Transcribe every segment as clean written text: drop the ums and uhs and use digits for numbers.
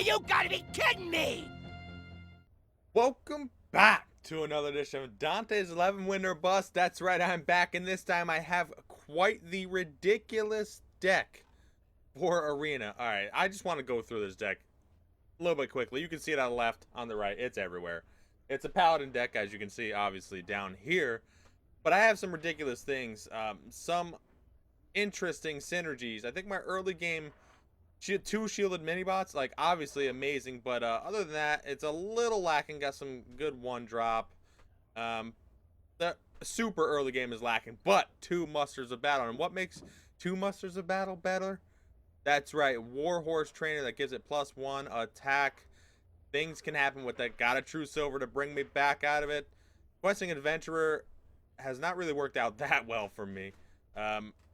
You gotta be kidding me! Welcome back to another edition of Dante's 11 Win or Bust. That's right, I'm back, and this time I have quite the ridiculous deck for Arena. Alright, I just want to go through this deck a little bit quickly. You can see it on the left, on the right, it's everywhere. It's a paladin deck, as you can see, obviously, down here. But I have some ridiculous things, some interesting synergies. I think my early game... two shielded mini bots, like, obviously amazing, but other than that, it's a little lacking. Got some good one drop. The super early game is lacking, but two musters of battle. And what makes two musters of battle better? That's right, Warhorse Trainer that gives it +1 attack. Things can happen with that. Got a True Silver to bring me back out of it. Questing Adventurer has not really worked out that well for me.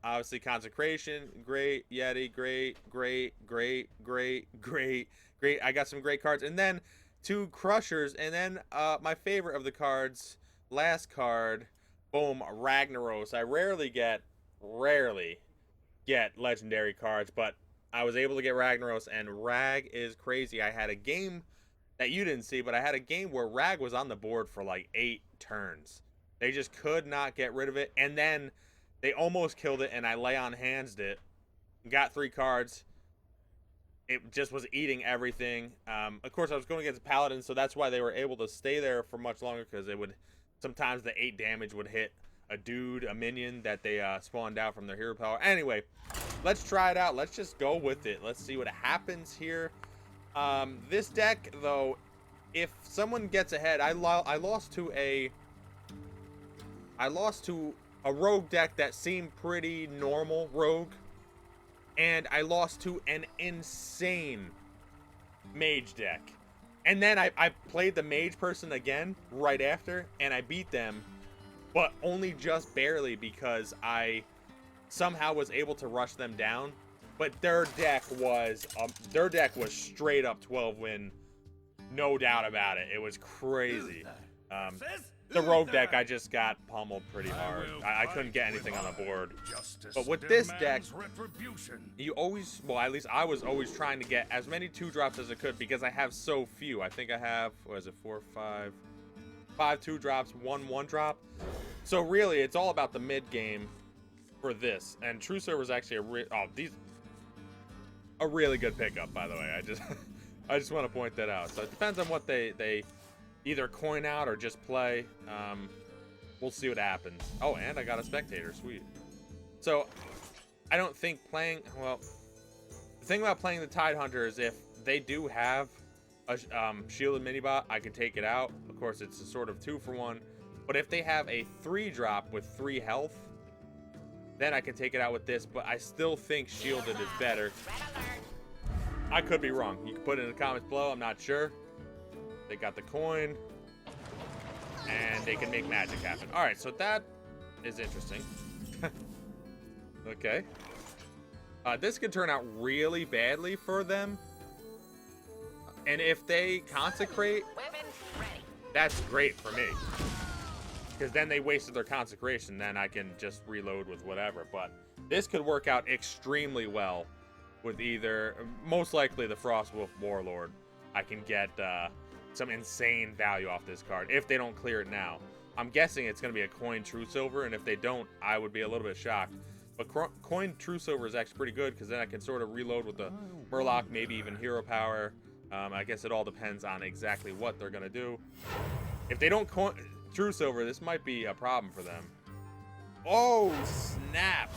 Obviously, Consecration, great. Yeti, great. I got some great cards. And then two Crushers. And then my favorite of the cards, last card, boom, Ragnaros. I rarely get legendary cards, but I was able to get Ragnaros, and Rag is crazy. I had a game that you didn't see, but I had a game where Rag was on the board for like 8 turns. They just could not get rid of it. And then they almost killed it, and I lay on handsed it. Got 3 cards. It just was eating everything. Of course, I was going against Paladin, so that's why they were able to stay there for much longer, because it would sometimes the 8 damage would hit a dude, a minion that they spawned out from their hero power. Anyway, let's try it out. Let's just go with it. Let's see what happens here. This deck, though, if someone gets ahead, I lost to a rogue deck that seemed pretty normal rogue, and I lost to an insane mage deck, and then I played the mage person again right after, and I beat them, but only just barely, because I somehow was able to rush them down. But their deck was straight up 12 win, no doubt about it. It was crazy. The rogue deck, I just got pummeled pretty hard. I couldn't get anything on the board. But with this deck, you always, well, at least I was always trying to get as many 2-drops as I could, because I have so few. I think I have, what is it, 5 2-drops, 1 1-drop. So really, it's all about the mid game for this. And True Silver is actually a really good pickup, by the way. I just want to point that out. So it depends on what they either coin out or just play. We'll see what happens. Oh, and I got a spectator. Sweet. So I don't think playing, well, the thing about playing the Tidehunter is if they do have a shielded minibot, I can take it out. Of course, it's a sort of 2-for-1. But if they have a 3-drop with 3 health, then I can take it out with this. But I still think shielded is better. I could be wrong. You can put it in the comments below. I'm not sure. They got the coin, and they can make magic happen. All right, so that is interesting. Okay. This could turn out really badly for them. And if they consecrate, that's great for me, because then they wasted their consecration. Then I can just reload with whatever. But this could work out extremely well with either, most likely, the Frostwolf Warlord. I can get some insane value off this card if they don't clear it now. I'm guessing it's going to be a coin True Silver, and if they don't, I would be a little bit shocked. But coin True Silver is actually pretty good, because then I can sort of reload with the Murloc, maybe even Hero Power. I guess it all depends on exactly what they're going to do. If they don't coin True Silver, this might be a problem for them. Oh, snap.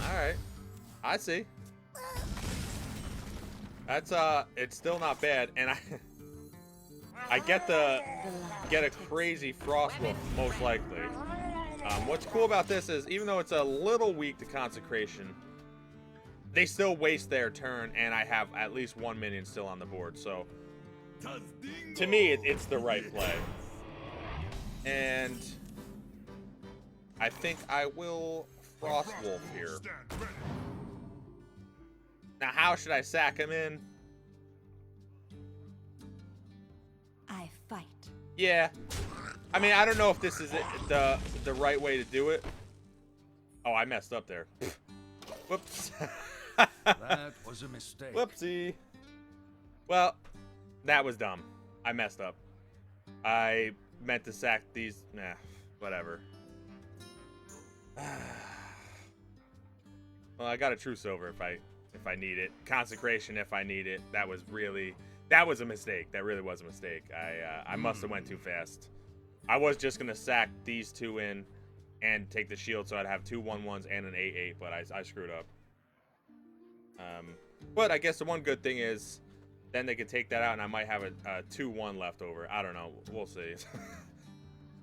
All right. I see. That's, it's still not bad, and I get a crazy Frostwolf, most likely. What's cool about this is, even though it's a little weak to Consecration, they still waste their turn, and I have at least 1 minion still on the board. So, to me, it's the right play. And I think I will Frostwolf here. Now, how should I sack him in? I fight. Yeah. I mean, I don't know if this is the right way to do it. Oh, I messed up there. Whoops. That was a mistake. Whoopsie. Well, that was dumb. I messed up. I meant to sack these. Nah, whatever. Well, I got a True Silver if I need it. Consecration if I need it. That was a mistake. That really was a mistake. I must have went too fast. I was just gonna sack these two in and take the shield, so I'd have 2 1/1s and an 8/8, but I screwed up. But I guess the one good thing is then they could take that out, and I might have a 2/1 left over. I don't know. We'll see.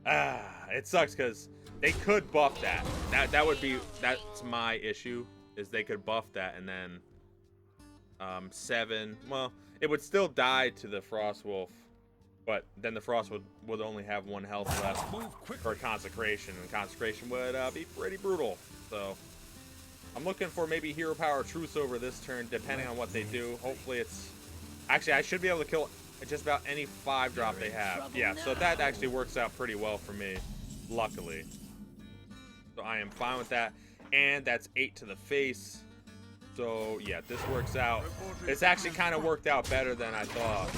It sucks because they could buff that. That's my issue, is they could buff that, and then 7. Well, it would still die to the Frost Wolf, but then the Frost would only have 1 health left for Consecration, and Consecration would be pretty brutal. So I'm looking for maybe Hero Power True Silver this turn, depending on what they do. Hopefully it's... Actually, I should be able to kill just about any 5-drop they have. Yeah, so that actually works out pretty well for me, luckily. So I am fine with that. And that's 8 to the face. So yeah, this works out. It's actually kind of worked out better than I thought.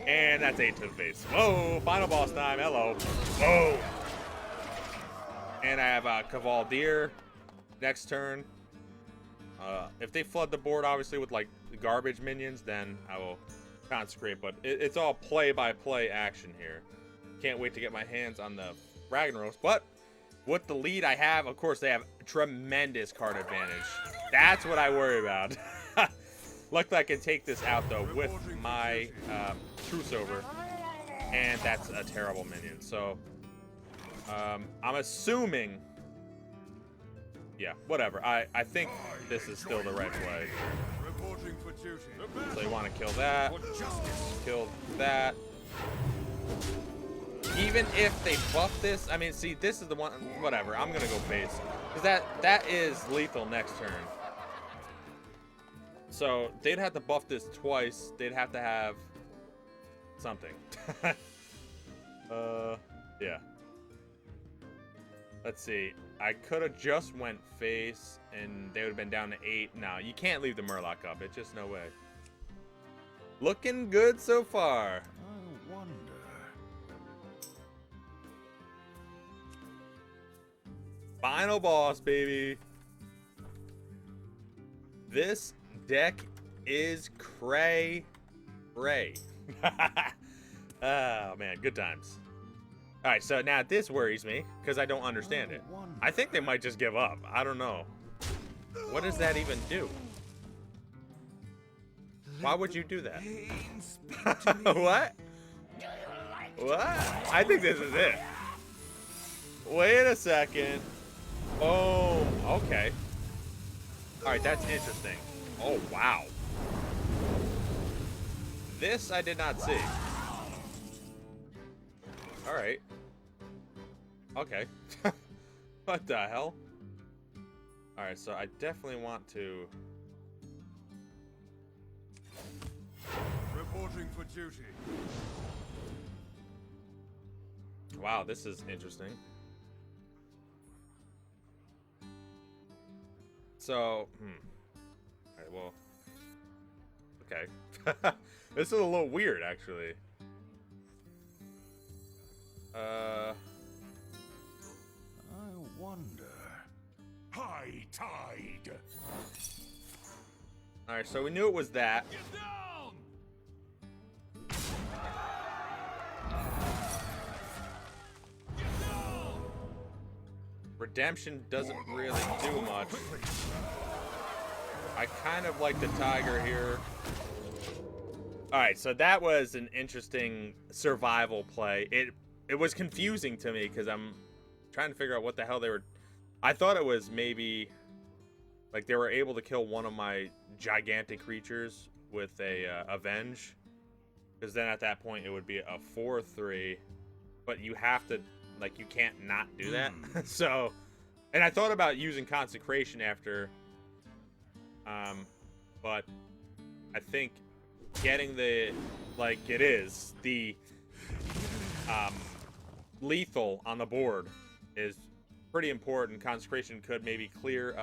And that's 8 to the face. Whoa, final boss time. Hello. Whoa. And I have Cavaldier next turn. If they flood the board, obviously, with like garbage minions, then I will consecrate. But it's all play-by-play action here. Can't wait to get my hands on the Ragnaros. But with the lead I have, of course, they have tremendous card advantage. That's what I worry about. Luckily, I can take this out, though, with my True Silver. And that's a terrible minion. So I'm assuming... Yeah, whatever. I think this is still the right play. So you want to kill that. Kill that. Even if they buff this, I mean, see, this is the one. Whatever. I'm gonna go face, because that is lethal next turn. So they'd have to buff this twice. They'd have to have something. Yeah. Let's see. I could have just went face, and they would have been down to 8. No, you can't leave the Murloc up. It's just no way. Looking good so far. I wonder. Final boss, baby. This deck is cray. Oh, man. Good times. All right, so now this worries me because I don't understand it. I think they might just give up. I don't know. What does that even do? Why would you do that? What? What? I think this is it. Wait a second. Oh, okay. All right, that's interesting. Oh, wow. This I did not see. All right. Okay. What the hell? All right, so I definitely want to... Reporting for duty. Wow, this is interesting. So, all right, well, okay. This is a little weird, actually. I wonder. High tide. All right, so we knew it was that. Get down. Get down. Redemption doesn't really do much. I kind of like the tiger here. All right, so that was an interesting survival play. It was confusing to me because I'm trying to figure out what the hell they were. I thought it was maybe like they were able to kill one of my gigantic creatures with a avenge, because then at that point it would be a 4/3, but you have to, like, you can't not do that. So, and I thought about using consecration after, but I think getting the, like, it is the lethal on the board is pretty important. Consecration could maybe clear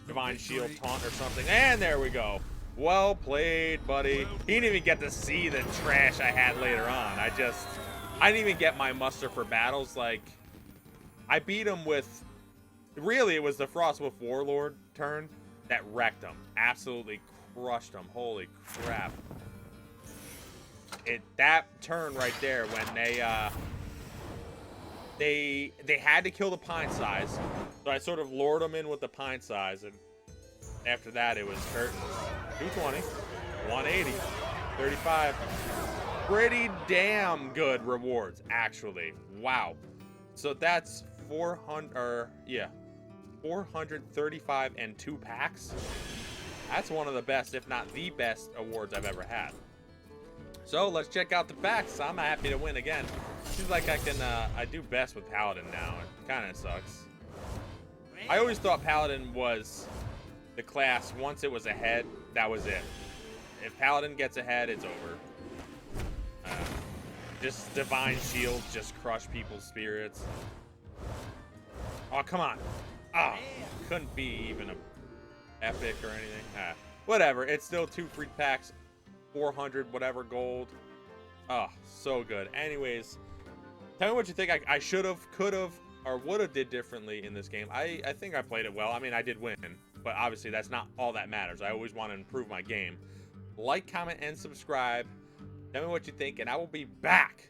Divine Shield, Taunt, or something. And there we go. Well played, buddy. He didn't even get to see the trash I had later on. I didn't even get my muster for battles. Like, I beat him with, really, it was the Frostwolf Warlord turn that wrecked him. Absolutely crushed him. Holy crap. That turn right there when they had to kill the Pine Size. So I sort of lured them in with the Pine Size, and after that it was curtains. 220, 180, 35. Pretty damn good rewards, actually. Wow. So that's 435 and 2 packs. That's one of the best, if not the best, awards I've ever had. So let's check out the packs. I'm happy to win again. Seems like I do best with Paladin now. It kind of sucks. I always thought Paladin was the class, once it was ahead, that was it. If Paladin gets ahead, it's over. Just Divine Shields just crush people's spirits. Oh, come on. Oh, couldn't be even a epic or anything. Whatever. It's still 2 free packs. 400 whatever gold. Oh, so good. Anyways, tell me what you think I should have, could have, or would have did differently in this game. I think I played it well. I mean, I did win, but obviously that's not all that matters. I always want to improve my game. Like, comment, and subscribe. Tell me what you think, and I will be back